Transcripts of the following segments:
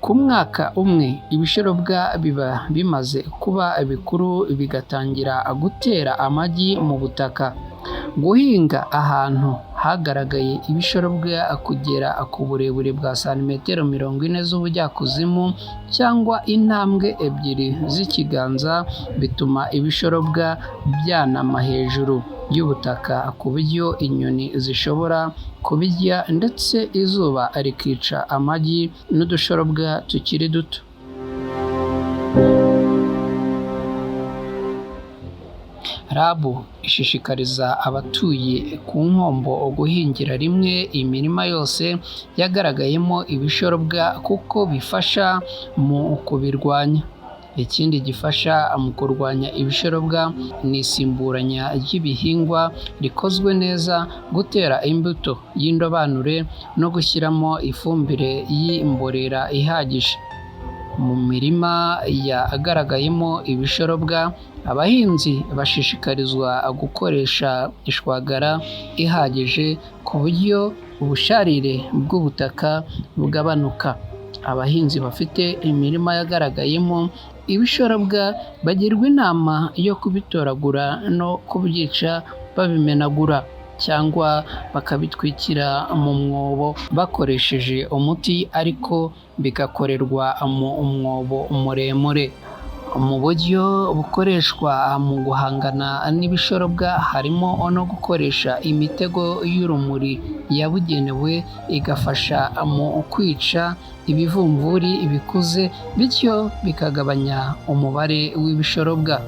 Ku mwaka umwe ibishorobwa biba bimaze kuba bikuru bigatangira gutera amagi mu butaka. Guhinga ahantu hagaragaye ibishorobwa kugera ku burebure bwa santimetero 40 z'ubujyakuzimu cyangwa intambwe 2 z'ikiganza bituma ibishorobwa byanama hejuru y'ubutaka ku buryo inyoni zishobora kubirya ndetse izuba rikica amagi n'udushorobwa tukiri duto. RAB ishishikariza abatuye ku nkombo guhingira rimwe imirima yose yagaragayemo ibishorobwa kuko bifasha mu kubirwanya. Ikindi gifasha mu kurwanya ibishorobwa ni isimburanya ry'ibihingwa rikozwe neza, gutera imbuto y'indobanure no gushyiramo ifumbire y'imborera ihagije. Mu mirima yagaragayemo ibishorobwa, abahinzi bashishikarizwa gukoresha ishwagara ihagije ku buryo ubusharire bw'ubutaka bugabanuka. Abahinzi bafite imirima yagaragayemo ibishorobwa bagirwa inama yo kubitoragura no kubyica babimenagura cyangwa bakabitwikira mu mwobo bakoresheje umuti, ariko bigakorerwa mu mwobo muremure. Mu buryo bukoreshwa mu guhangana n'ibishorobwa harimo no gukoresha imitego y'urumuri yabugenewe igafasha mu kwica ibivumvuri bikuze, bityo bikagabanya umubare w'ibishorobwa.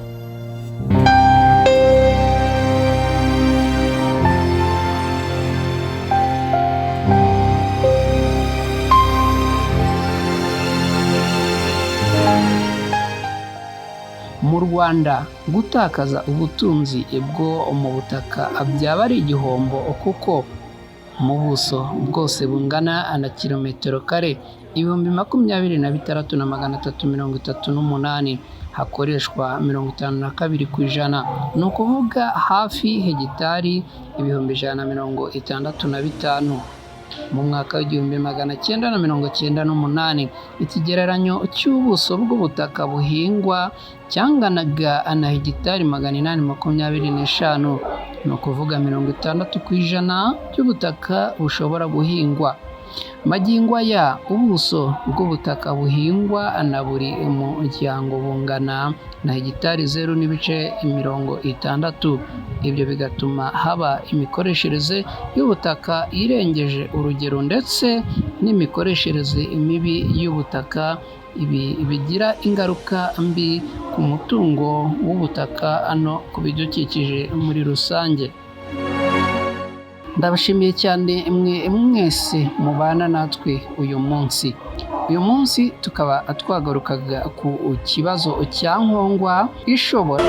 Mu Rwanda gutakaza ubutunzi bwo mu butaka byaba ari igihombo, kuko mu buso bwose bungana na kilometero kare 26,338 hakoreshwa 52%, ni ukuvuga hafi hegitari 165,000. Mu mwaka w'1998 ikigereranyo cy'ubuso bw'ubutaka buhingwa cyanganaga na hegitari 825, ni ukuvuga 60% by'ubutaka bushobora guhingwa. Magingo aya ubuso bw'ubutaka buhingwa na buri muryango bungana na hegitari 0,60. Ibyo bigatuma haba imikoreshereze y'ubutaka irengeje urugero ndetse n'imikoreshereze mibi y'ubutaka. Ibi bigira ingaruka mbi ku mutungo w'ubutaka no ku bidukikije muri rusange. Ndabashimiye cyane mwese mubana natwe uyu munsi. Uyu munsi tukaba twagarukaga ku kibazo cya nkongwa ishobora